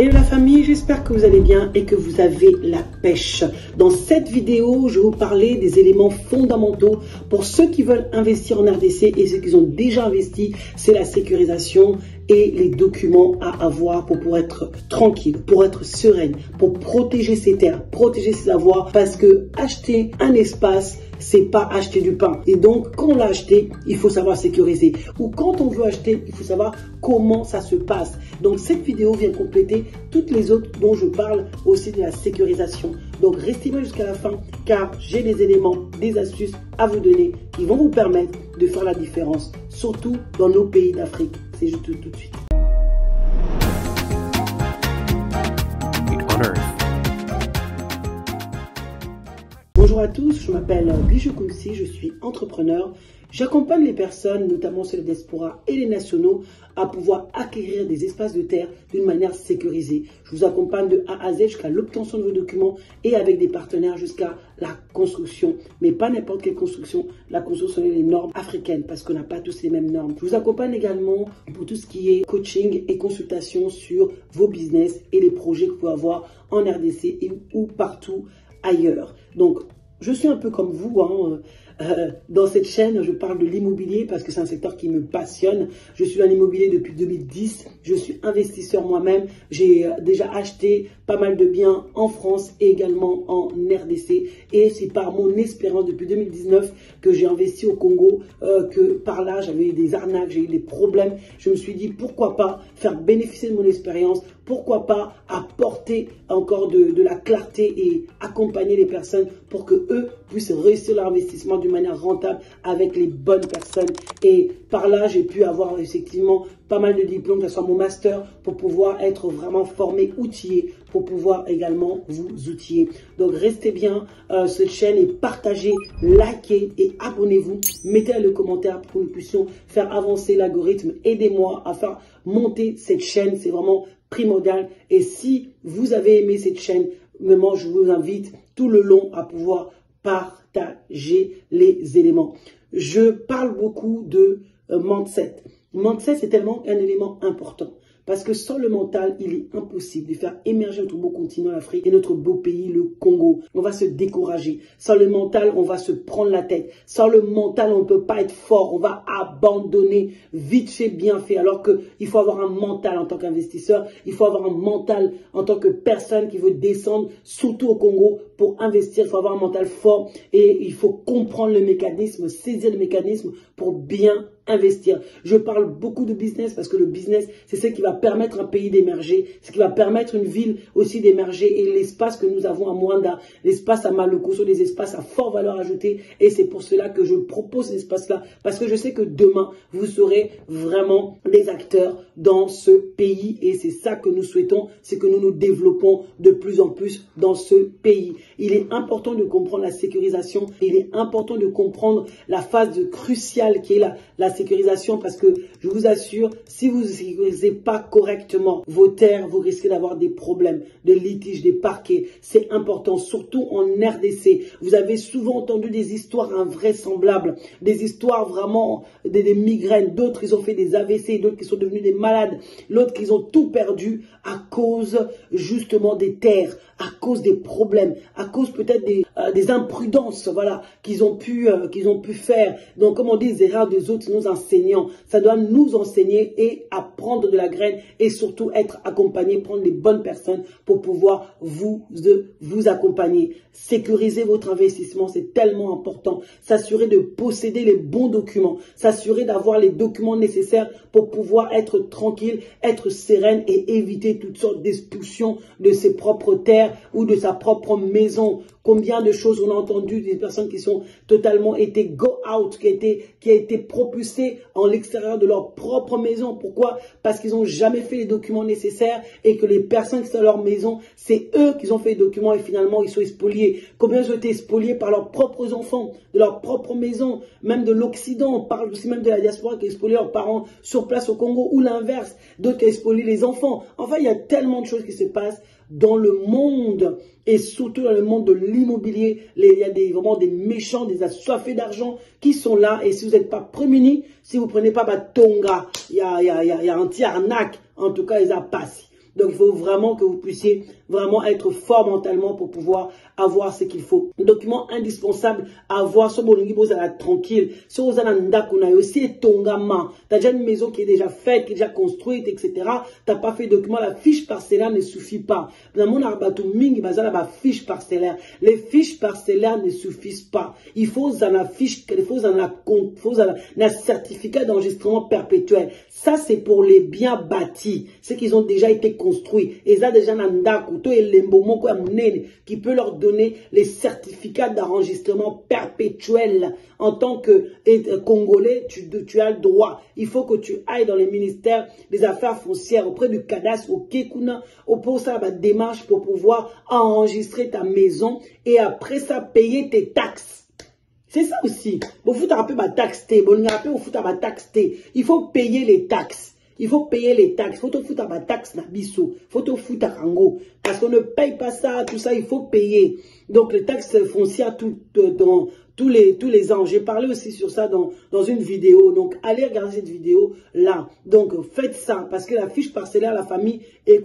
Hello la famille, j'espère que vous allez bien et que vous avez la pêche. Dans cette vidéo, je vais vous parler des éléments fondamentaux pour ceux qui veulent investir en RDC et ceux qui ont déjà investi. C'est la sécurisation et les documents à avoir pour pouvoir être tranquille, pour être sereine, pour protéger ses terres, protéger ses avoirs, parce que acheter un espace, c'est pas acheter du pain. Et donc, quand on l'a acheté, il faut savoir sécuriser. Ou quand on veut acheter, il faut savoir comment ça se passe. Donc, cette vidéo vient compléter toutes les autres dont je parle aussi de la sécurisation. Donc, restez bien jusqu'à la fin, car j'ai des éléments, des astuces à vous donner qui vont vous permettre de faire la différence, surtout dans nos pays d'Afrique. C'est juste tout de suite. Bonjour à tous, je m'appelle Bijou Kounsi, je suis entrepreneur. J'accompagne les personnes, notamment ceux de la diaspora et les nationaux, à pouvoir acquérir des espaces de terre d'une manière sécurisée. Je vous accompagne de A à Z jusqu'à l'obtention de vos documents et avec des partenaires jusqu'à la construction. Mais pas n'importe quelle construction, la construction selon les normes africaines parce qu'on n'a pas tous les mêmes normes. Je vous accompagne également pour tout ce qui est coaching et consultation sur vos business et les projets que vous pouvez avoir en RDC et ou partout ailleurs. Donc, je suis un peu comme vous, dans cette chaîne, je parle de l'immobilier parce que c'est un secteur qui me passionne. Je suis dans l'immobilier depuis 2010, je suis investisseur moi-même. J'ai déjà acheté pas mal de biens en France et également en RDC. Et c'est par mon expérience depuis 2019 que j'ai investi au Congo, que par là j'avais eu des arnaques, j'ai eu des problèmes. Je me suis dit pourquoi pas faire bénéficier de mon expérience, pourquoi pas apporter encore de la clarté et accompagner les personnes pour que eux puissent réussir leur investissement d'une manière rentable avec les bonnes personnes. Et par là, j'ai pu avoir effectivement pas mal de diplômes, que ce soit mon master, pour pouvoir être vraiment formé, outillé, pour pouvoir également vous outiller. Donc restez bien cette chaîne et partagez, likez et abonnez-vous. Mettez le commentaire pour que nous puissions faire avancer l'algorithme. Aidez-moi à faire monter cette chaîne, c'est vraiment primordial. Et si vous avez aimé cette chaîne, vraiment, je vous invite tout le long à pouvoir partager les éléments. Je parle beaucoup de mindset. Mindset, c'est tellement un élément important. Parce que sans le mental, il est impossible de faire émerger notre beau continent, l'Afrique, et notre beau pays, le Congo. On va se décourager. Sans le mental, on va se prendre la tête. Sans le mental, on ne peut pas être fort. On va abandonner vite fait, bien fait. Alors qu'il faut avoir un mental en tant qu'investisseur. Il faut avoir un mental en tant que personne qui veut descendre, surtout au Congo, pour investir. Il faut avoir un mental fort et il faut comprendre le mécanisme, saisir le mécanisme pour bien investir. Je parle beaucoup de business parce que le business, c'est ce qui va permettre un pays d'émerger, ce qui va permettre une ville aussi d'émerger. Et l'espace que nous avons à Mwanda, l'espace à Maloko, sont des espaces à forte valeur ajoutée. Et c'est pour cela que je propose cet espace-là, parce que je sais que demain, vous serez vraiment des acteurs dans ce pays. Et c'est ça que nous souhaitons, c'est que nous nous développons de plus en plus dans ce pays. Il est important de comprendre la sécurisation. Il est important de comprendre la phase cruciale qui est la sécurisation, parce que je vous assure, si vous ne sécurisez pas correctement vos terres, vous risquez d'avoir des problèmes, des litiges, des parquets. C'est important, surtout en RDC. Vous avez souvent entendu des histoires invraisemblables, des histoires vraiment, des migraines. D'autres, ils ont fait des AVC, d'autres qui sont devenus des malades, l'autre qui ont tout perdu à cause justement des terres, à cause des problèmes, à cause peut-être des imprudences, voilà, qu'ils ont pu faire. Donc, comme on dit, les erreurs des autres, nos enseignants, ça doit nous enseigner et apprendre de la graine et surtout être accompagné, prendre les bonnes personnes pour pouvoir vous accompagner. Sécuriser votre investissement, c'est tellement important. S'assurer de posséder les bons documents, s'assurer d'avoir les documents nécessaires pour pouvoir être tranquille, être sereine et éviter toutes sortes d'expulsions de ses propres terres ou de sa propre maison. Combien de choses on a entendu des personnes qui sont totalement été go out, qui a été propulsées en l'extérieur de leur propre maison. Pourquoi? Parce qu'ils n'ont jamais fait les documents nécessaires et que les personnes qui sont dans leur maison, c'est eux qui ont fait les documents et finalement ils sont spoliés. Combien ils ont été spoliés par leurs propres enfants, de leur propre maison, même de l'Occident. On parle aussi même de la diaspora qui a spolié leurs parents sur place au Congo ou l'inverse, d'autres qui ont spolié les enfants. Enfin, il y a tellement de choses qui se passent dans le monde et surtout dans le monde de l'immobilier. Il y a vraiment des méchants, des assoiffés d'argent qui sont là. Et si vous n'êtes pas prémunis, si vous ne prenez pas Tonga, il y a un petit arnaque. En tout cas, ils a passé. Donc, il faut vraiment que vous puissiez vraiment être fort mentalement pour pouvoir avoir ce qu'il faut. Un document indispensable à avoir sur Bolingi Bozala tranquille. Sur Ozana Ndakuna aussi Tongama. Tu as déjà une maison qui est déjà faite, qui est déjà construite, etc. Tu n'as pas fait de document. La fiche parcellaire ne suffit pas. Dans mon arbatu mingi bazala ba fiche parcellaire. Les fiches parcellaires ne suffisent pas. Il faut un fiche, il faut un certificat d'enregistrement perpétuel. Ça, c'est pour les biens bâtis, ceux qui ont déjà été construits. Et ça, déjà, qui peut leur donner les certificats d'enregistrement perpétuel. En tant que Congolais, tu as le droit. Il faut que tu ailles dans les ministères des Affaires foncières, auprès du cadastre, au Kekuna, pour ça, la démarche pour pouvoir enregistrer ta maison et après ça, payer tes taxes. C'est ça aussi. Il faut payer les taxes. Il faut payer les taxes. Il faut te foutre à taxe na biso. Il faut te foutre à rango. Parce qu'on ne paye pas ça, tout ça, il faut payer. Donc les taxes foncières dans tous les ans. J'ai parlé aussi sur ça dans une vidéo. Donc allez regarder cette vidéo là. Donc faites ça. Parce que la fiche parcellaire, la famille est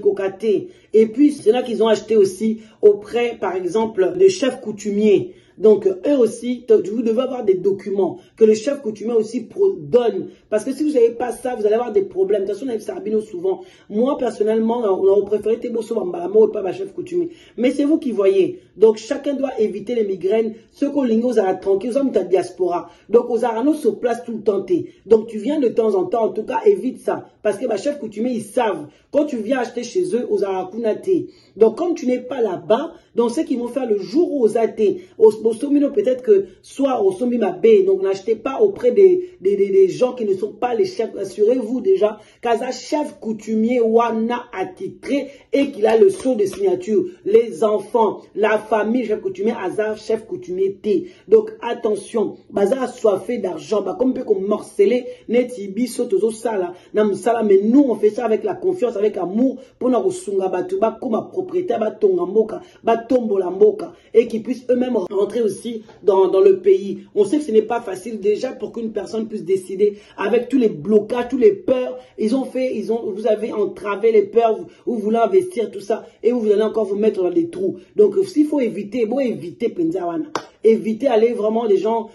cocatée. Et puis c'est là qu'ils ont acheté aussi auprès, par exemple, des chefs coutumiers. Donc, eux aussi, vous devez avoir des documents que le chef coutumier aussi donne. Parce que si vous n'avez pas ça, vous allez avoir des problèmes. De toute façon, on a Sarbino souvent. Moi, personnellement, on aurait préféré Teboso Bambalamo et pas ma chef coutumier. Mais c'est vous qui voyez. Donc, chacun doit éviter les migraines. Ceux qu'on lingos à la tranquille, aux hommes de diaspora. Donc, aux aranos se place tout le temps. Donc, tu viens de temps en temps. En tout cas, évite ça. Parce que ma chef coutumier, ils savent. Quand tu viens acheter chez eux, aux arakunate. Donc, comme tu n'es pas là-bas, donc, ce qu'ils vont faire le jour où aux athées, peut-être que soit au Somima B, donc n'achetez pas auprès des gens qui ne sont pas les chefs. Assurez-vous déjà qu'un chef coutumier wana attitré et qu'il a le sceau de signature. Les enfants, la famille, chef coutumier, hasard, chef coutumier T. Donc attention, bazar assoiffé d'argent, comme peut qu'on morceler, netibi, sotozo sala, nam sala, mais nous on fait ça avec la confiance, avec amour, pour nous sunga batuba, comme propriétaire, batonga mboka, batombo la mboka, et qu'ils puissent eux-mêmes rentrer aussi dans le pays. On sait que ce n'est pas facile déjà pour qu'une personne puisse décider avec tous les blocages, tous les peurs. Vous avez entravé les peurs, vous voulez investir tout ça et vous allez encore vous mettre dans des trous. Donc s'il faut éviter, Penzawana. Évitez aller vraiment des gens,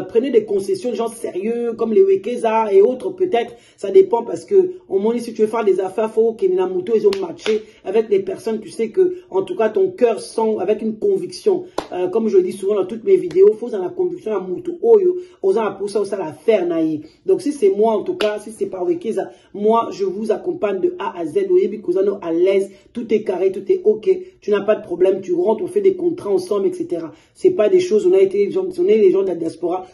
prenez des concessions, des gens sérieux comme les Wekeza et autres peut-être, ça dépend parce que au moins si tu veux faire des affaires, faut que Minamoto ils ont matché avec des personnes, tu sais que en tout cas ton cœur sent avec une conviction, comme je le dis souvent dans toutes mes vidéos, faut dans la conviction à Muto Oyo, osant pour ça la faire naïe. Donc si c'est moi en tout cas, si c'est pas Wekeza, moi je vous accompagne de A à Z, Kozano à l'aise, tout est carré, tout est ok, tu n'as pas de problème, tu rentres, on fait des contrats ensemble, etc. C'est pas des choses. On est les gens de la diaspora,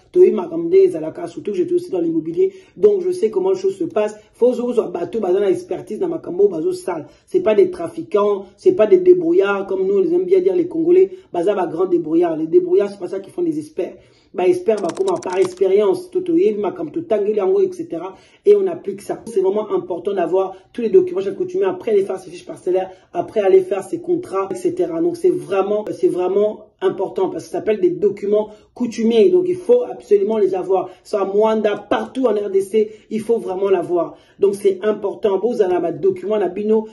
surtout que j'étais aussi dans l'immobilier, donc je sais comment les choses se passent. Faut bateau, expertise dans ma cambo, sale. C'est pas des trafiquants, c'est pas des débrouillards, comme nous, les aime bien dire les Congolais, grand débrouillard. Les débrouillards, c'est pas ça qui font des experts. Experts, par expérience, etc. Et on applique ça. C'est vraiment important d'avoir tous les documents chaque coutumier, après aller faire ses fiches parcellaires, après aller faire ses contrats, etc. Donc c'est vraiment important parce que ça s'appelle des documents coutumiers. Donc il faut absolument les avoir. Ça à Mwanda, partout en RDC, il faut vraiment l'avoir. Donc c'est important. Vous avez un document, un bino,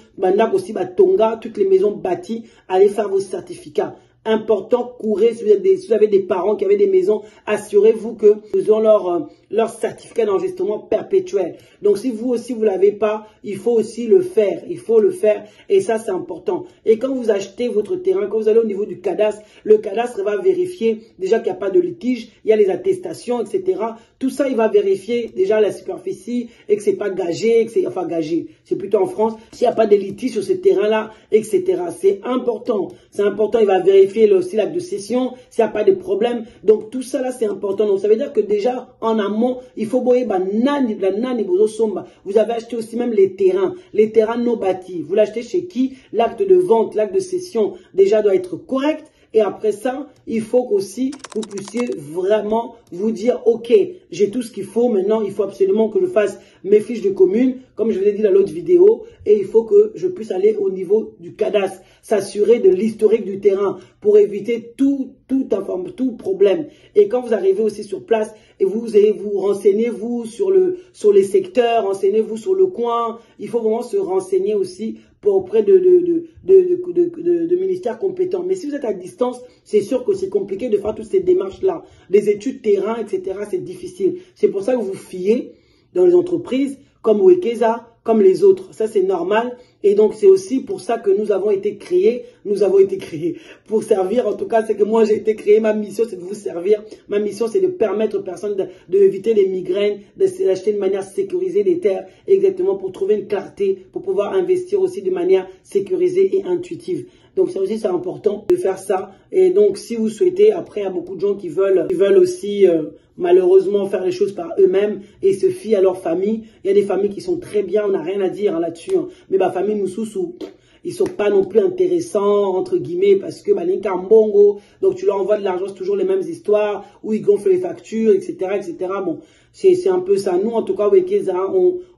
aussi Tonga, toutes les maisons bâties, allez faire vos certificats. Important, courez, si vous avez des parents qui avaient des maisons, assurez-vous que ils ont leur certificat d'enregistrement perpétuel. Donc si vous aussi vous l'avez pas, il faut aussi le faire. Il faut le faire et ça c'est important. Et quand vous achetez votre terrain, quand vous allez au niveau du cadastre, le cadastre va vérifier déjà qu'il n'y a pas de litige, il y a les attestations, etc. Tout ça, il va vérifier déjà la superficie et que c'est pas gagé, que c'est enfin gagé. C'est plutôt en France. S'il n'y a pas de litige sur ce terrain-là, etc. C'est important. C'est important. Il va vérifier aussi l'acte de cession, s'il n'y a pas de problème. Donc tout ça là, c'est important. Donc ça veut dire que déjà en amont, il faut boyer vous avez acheté aussi même les terrains non bâtis. Vous l'achetez chez qui? L'acte de vente, l'acte de cession déjà doit être correct. Et après ça, il faut qu'aussi vous puissiez vraiment vous dire, ok, j'ai tout ce qu'il faut. Maintenant, il faut absolument que je fasse mes fiches de commune, comme je vous l'ai dit dans l'autre vidéo. Et il faut que je puisse aller au niveau du cadastre, s'assurer de l'historique du terrain pour éviter tout problème. Et quand vous arrivez aussi sur place, et vous allez vous renseigner, vous, sur les secteurs, renseignez-vous sur le coin. Il faut vraiment se renseigner aussi auprès de ministères compétents. Mais si vous êtes à distance, c'est sûr que c'est compliqué de faire toutes ces démarches-là. Les études terrain, etc., c'est difficile. C'est pour ça que vous fiez dans les entreprises comme Wekeza, comme les autres. Ça, c'est normal. Et donc, c'est aussi pour ça que nous avons été créés. Nous avons été créés pour servir. En tout cas, c'est que moi, j'ai été créé. Ma mission, c'est de vous servir. Ma mission, c'est de permettre aux personnes d'éviter les migraines, d'acheter de manière sécurisée des terres, exactement pour trouver une clarté, pour pouvoir investir aussi de manière sécurisée et intuitive. Donc, ça aussi, c'est important de faire ça. Et donc, si vous souhaitez, après, il y a beaucoup de gens qui veulent aussi, malheureusement, faire les choses par eux-mêmes et se fient à leur famille. Il y a des familles qui sont très bien, on n'a rien à dire là-dessus. Hein. Mais ma famille Moussoussou, ils sont pas non plus intéressants, entre guillemets, parce que bongo, donc tu leur envoies de l'argent, c'est toujours les mêmes histoires, où ils gonflent les factures, etc., etc. Bon, c'est un peu ça. Nous, en tout cas, Wekeza,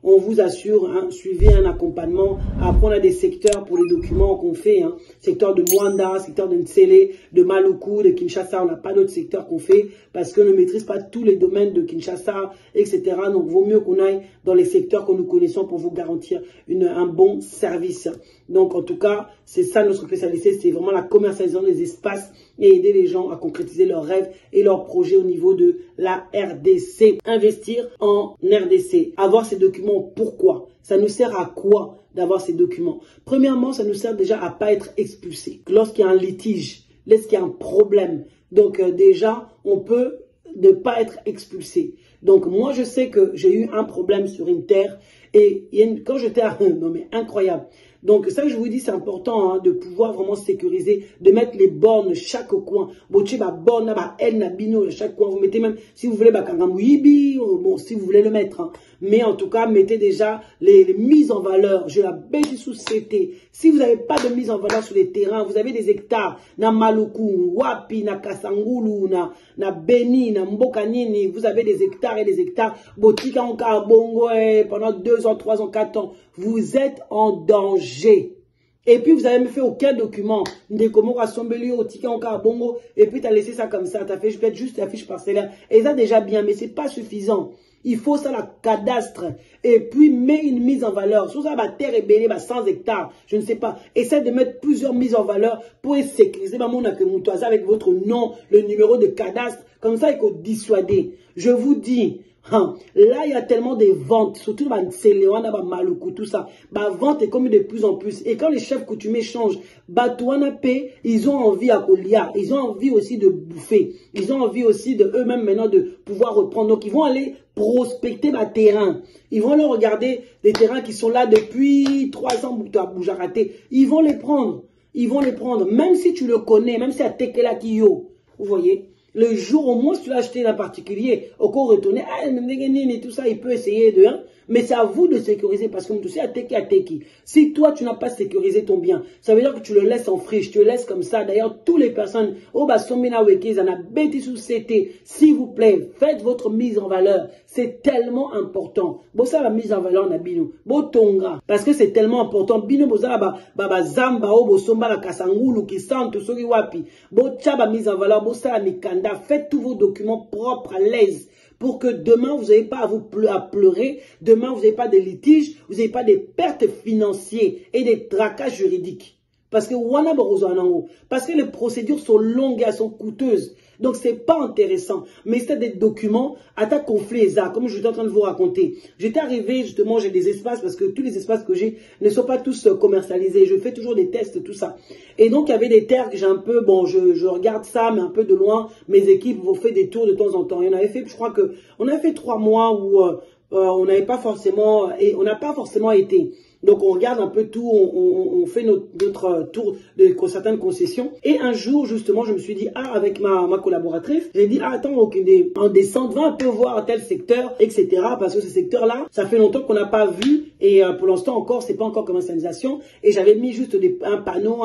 on vous assure, hein, suivez un accompagnement. Après, on a des secteurs pour les documents qu'on fait, hein. Secteur de Mwanda, secteur de Ntsele, de Maluku, de Kinshasa. On n'a pas d'autres secteurs qu'on fait parce qu'on ne maîtrise pas tous les domaines de Kinshasa, etc. Donc, vaut mieux qu'on aille dans les secteurs que nous connaissons pour vous garantir un bon service. Donc, en tout cas, c'est ça notre spécialité, c'est vraiment la commercialisation des espaces et aider les gens à concrétiser leurs rêves et leurs projets au niveau de la RDC. Investir en RDC, avoir ces documents, pourquoi? Ça nous sert à quoi d'avoir ces documents? Premièrement, ça nous sert déjà à pas être expulsé. Lorsqu'il y a un litige, lorsqu'il y a un problème, donc déjà, on peut ne pas être expulsé. Donc moi, je sais que j'ai eu un problème sur une terre et quand j'étais à... Non mais incroyable. Donc ça, je vous dis, c'est important, hein, de pouvoir vraiment sécuriser, de mettre les bornes chaque coin. Bon, chaque coin. Vous mettez même, si vous voulez, bon, si vous voulez le mettre. Hein. Mais en tout cas, mettez déjà les mises en valeur. Je la baisse sous CT. Si vous n'avez pas de mise en valeur sur les terrains, vous avez des hectares, na Maluku, Wapi, na Kasangulu, na Beni, na Mbokanini, vous avez des hectares et des hectares. Botika Onka Bongo, pendant 2 ans, 3 ans, 4 ans. Vous êtes en danger. Et puis, vous n'avez même fait aucun document. Et puis, tu as laissé ça comme ça. Tu as fait peut-être juste la fiche parcellaire. Et ça, déjà bien, mais ce n'est pas suffisant. Il faut ça, la cadastre. Et puis, mets une mise en valeur. Sur ça, ma terre est belle, 100 hectares. Je ne sais pas. Essaie de mettre plusieurs mises en valeur pour sécuriser avec votre nom, le numéro de cadastre. Comme ça, il faut dissuader. Je vous dis, là, il y a tellement de ventes, surtout dans Ntselewana, Maluku, tout ça. Vente est comme de plus en plus. Et quand les chefs coutumiers changent, ils ont envie à Kolia. Ils ont envie aussi de bouffer. Ils ont envie aussi de eux-mêmes maintenant de pouvoir reprendre. Donc, ils vont aller prospecter le terrain. Ils vont leur regarder des terrains qui sont là depuis 3 ans à Boujarate. Ils vont les prendre. Ils vont les prendre. Même si tu le connais, même si à Tekela Kiyo. Vous voyez? Le jour au moins, si tu l'as acheté en particulier, au cours retourner, tout ça, il peut essayer de... Hein, mais c'est à vous de sécuriser parce que tu sais, à Teki. Si toi, tu n'as pas sécurisé ton bien, ça veut dire que tu le laisses en friche, tu le laisses comme ça. D'ailleurs, toutes les personnes, s'il vous plaît, faites votre mise en valeur. C'est tellement important. Bon, ça, la mise en valeur, Nabino. Bon, Tonga. Parce que c'est tellement important. Bino, Zamba, Somba, la Kasangulu, qui sent, Sogi Wapi. Bon, Tchaba, mise en valeur, bon, ça, la Mikanda. Faites tous vos documents propres, à l'aise. Pour que demain, vous n'ayez pas à pleurer, demain, vous n'avez pas de litiges, vous n'avez pas des pertes financières et des tracas juridiques. Parce que les procédures sont longues et elles sont coûteuses. Donc, ce n'est pas intéressant. Mais c'est des documents à ta conflit, comme je suis en train de vous raconter. J'étais arrivé, justement, j'ai des espaces, parce que tous les espaces que j'ai ne sont pas tous commercialisés. Je fais toujours des tests, tout ça. Et donc, il y avait des terres que j'ai un peu, bon, je regarde ça, mais un peu de loin. Mes équipes vont faire des tours de temps en temps. Et on avait fait, je crois que, on a fait 3 mois où on n'avait pas forcément, et on n'a pas forcément été. Donc, on regarde un peu tout, on fait notre tour de certaines concessions. Et un jour, justement, je me suis dit, avec ma collaboratrice, j'ai dit, attends, en descente, va un peu voir tel secteur, etc. Parce que ce secteur-là, ça fait longtemps qu'on n'a pas vu. Et pour l'instant encore, c'est pas encore commercialisation. Et j'avais mis juste un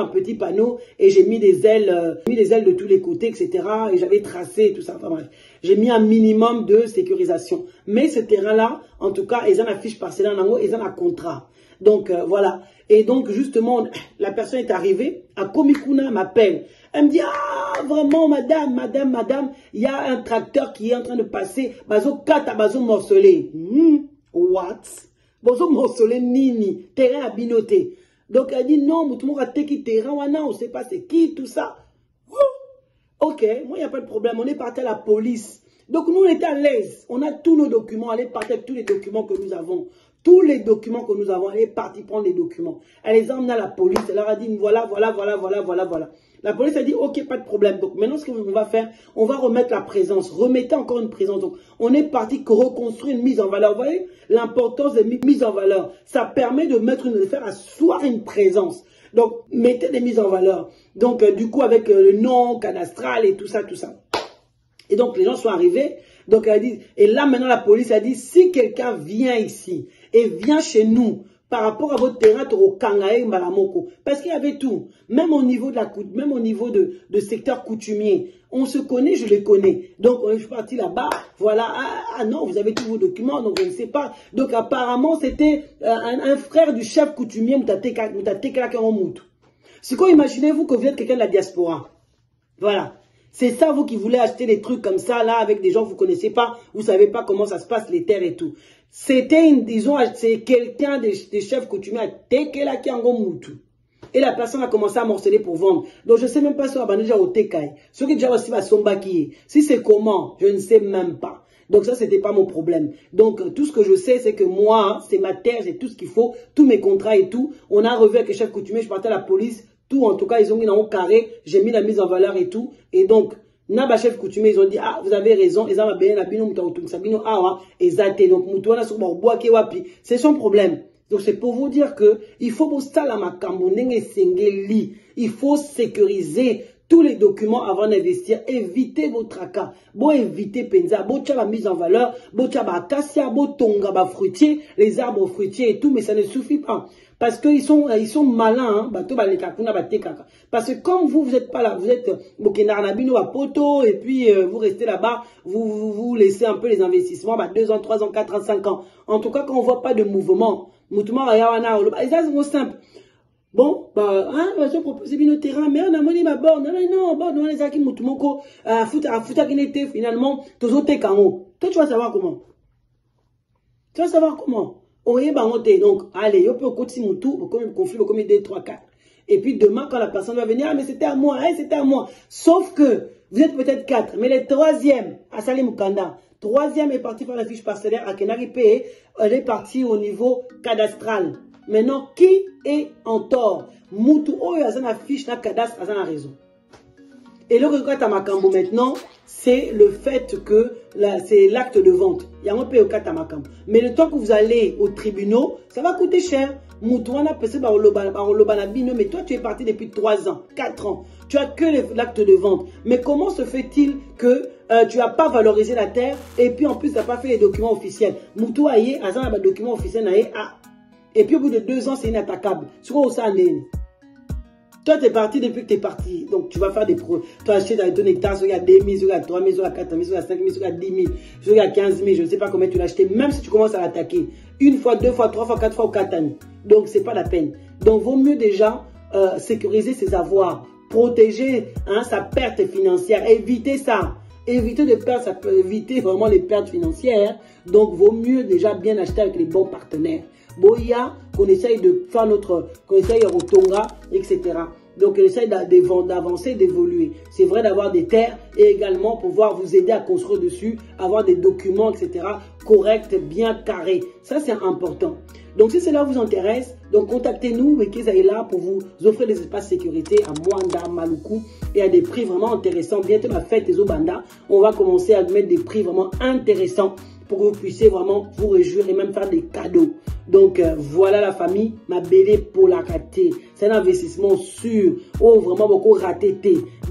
petit panneau, et j'ai mis des ailes de tous les côtés, etc. Et j'avais tracé tout ça. Enfin bref, j'ai mis un minimum de sécurisation. Mais ce terrain-là, en tout cas, ils ont la fiche parcellaire, ils ont un contrat. Donc, voilà. Et donc, justement, la personne est arrivée, à Komikuna m'appelle. Elle me dit, vraiment, madame, il y a un tracteur qui est en train de passer, bazo kata, bazo morcelé. What? Bazo morcelé nini, terrain abinoté. Donc elle dit non, Moutoumou a teki terrain, on ne sait pas c'est qui, tout ça. Ok, moi il n'y a pas de problème, on est parti à la police. Donc nous on était à l'aise, on a tous nos documents, on est parti avec tous les documents que nous avons. Tous les documents que nous avons, elle est partie prendre les documents. Elle les a emmenés à la police, elle leur a dit voilà. La police a dit ok, pas de problème. Donc maintenant ce qu'on va faire, on va remettre la présence, remettez encore une présence. Donc on est parti reconstruire une mise en valeur. Vous voyez l'importance des mises en valeur. Ça permet de faire asseoir une présence. Donc mettez des mises en valeur. Donc du coup avec le nom cadastral et tout ça. Et donc les gens sont arrivés. Donc elle dit, et là maintenant la police a dit, si quelqu'un vient ici et vient chez nous par rapport à votre terrain, parce qu'il y avait tout, même au niveau de secteur coutumier, on se connaît, je les connais. Donc je suis parti là-bas, voilà, ah non, vous avez tous vos documents, donc je ne sais pas. Donc apparemment c'était un frère du chef coutumier, c'est quoi, imaginez-vous que vous êtes quelqu'un de la diaspora, voilà. C'est ça, vous qui voulez acheter des trucs comme ça, là, avec des gens que vous ne connaissez pas, vous ne savez pas comment ça se passe, les terres et tout. C'est quelqu'un des chefs coutumiers à Tekela qui en Moutou. Et la personne a commencé à morceler pour vendre. Donc, je ne sais même pas si on va déjà au Tekai. Ce qui déjà aussi va Sombaki. Si c'est comment, je ne sais même pas. Donc, ça, c'était pas mon problème. Donc, tout ce que je sais, c'est que moi, c'est ma terre, j'ai tout ce qu'il faut, tous mes contrats et tout. On a revu avec les chefs coutumiers, je partais à la police. Tout, en tout cas, ils ont mis dans un carré, j'ai mis la mise en valeur et tout. Et donc, Naba chef coutumier, ils ont dit, ah, vous avez raison, c'est son problème. Donc, c'est pour vous dire que il faut il faut sécuriser tous les documents avant d'investir. Évitez vos tracas. Bon, évitez Penza. Bon, tu as la mise en valeur. Bon, tu as la cassia, bon, tonga, bah, fruitier, les arbres fruitiers et tout, mais ça ne suffit pas. Parce qu'ils sont malins, hein. Parce que comme vous n'êtes pas là, vous êtes Bokenarnabino à Poto, et puis vous restez là-bas, vous laissez un peu les investissements, 2 ans, 3 ans, 4 ans, 5 ans. En tout cas, quand on ne voit pas de mouvement, c'est simple. Bon, je propose bien au terrain, mais on a monnaie ma borne. Non, borne, on les a qui moutumoko, fouta qui n'était finalement, tous autres kango. Toi, tu vas savoir comment. Donc, allez, on peut continuer mon tour, comme un conflit, comme 2, 3, 4. Et puis demain, quand la personne va venir, ah, mais c'était à moi, c'était à moi. Sauf que, vous êtes peut-être 4, mais le troisième, à Salim Mukanda, troisième est parti par la fiche parcellaire à Kenari P, elle est partie au niveau cadastral. Maintenant, qui est en tort? Moutou, oh, il y a une fiche, la cadastre, il y a une raison. Et le regret à Makambo maintenant, c'est le fait que c'est l'acte de vente. Il y a un peu au cas à Makambo. Mais le temps que vous allez au tribunal, ça va coûter cher. Moutouana, mais toi, tu es parti depuis 3 ans, 4 ans. Tu as que l'acte de vente. Mais comment se fait-il que tu n'as pas valorisé la terre et puis en plus, tu n'as pas fait les documents officiels? Moutou aïe, azan a document officiel aïe, ah. Et puis au bout de 2 ans, c'est inattaquable. C'est quoi ça, toi, tu es parti depuis que tu es parti. Donc, tu vas faire des pro. Tu as acheté dans ton hectare, il y a 2 000, il y a 3 000, il y a 4 000, il y a 5 000, il y a 10 000, il y a 15 000. Je ne sais pas combien tu l'as acheté. Même si tu commences à l'attaquer 1 fois, 2 fois, 3 fois, 4 fois ou 4 années. Donc, ce n'est pas la peine. Donc, vaut mieux déjà sécuriser ses avoirs. Protéger sa perte financière. Éviter ça. Éviter de perdre, ça peut éviter vraiment les pertes financières. Donc, vaut mieux déjà bien acheter avec les bons partenaires. Boya, qu'on essaye de faire qu'on essaye au Tonga, etc. Donc, on essaye d'avancer, d'évoluer. C'est vrai d'avoir des terres et également pouvoir vous aider à construire dessus, avoir des documents, etc. corrects, bien carrés. Ça, c'est important. Donc, si cela vous intéresse, donc contactez-nous, Wekeza est là pour vous offrir des espaces de sécurité à Mwanda, Maluku et à des prix vraiment intéressants. Bientôt la fête des Obanda, on va commencer à mettre des prix vraiment intéressants pour que vous puissiez vraiment vous réjouir et même faire des cadeaux. Donc voilà la famille, ma belle pour la rater. C'est un investissement sûr. Oh, vraiment beaucoup raté.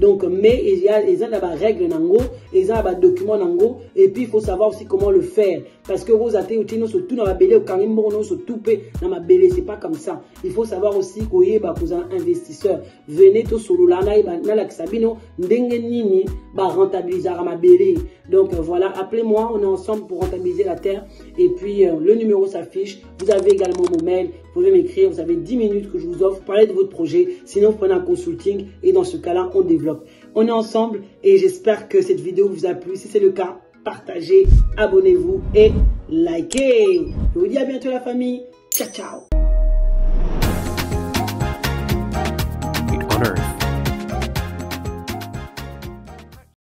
Donc, mais il y a des règles nango, il y a des documents nango, et puis il faut savoir aussi comment le faire. Parce que vous avez surtout dans la belle, au Karimbo, surtout dans ma belle, c'est pas comme ça. Il faut savoir aussi que vous êtes un investisseur. Venez tout sur l'ana, n'alaksabino, ndengenini, rentabiliser ma belle. Donc voilà, appelez-moi, on est ensemble pour rentabiliser la terre. Et puis le numéro s'affiche. Vous avez également mon mail, vous pouvez m'écrire, vous avez 10 minutes que je vous offre, parlez de votre projet, sinon vous prenez un consulting et dans ce cas-là, on développe. On est ensemble et j'espère que cette vidéo vous a plu. Si c'est le cas, partagez, abonnez-vous et likez. Je vous dis à bientôt la famille. Ciao, ciao.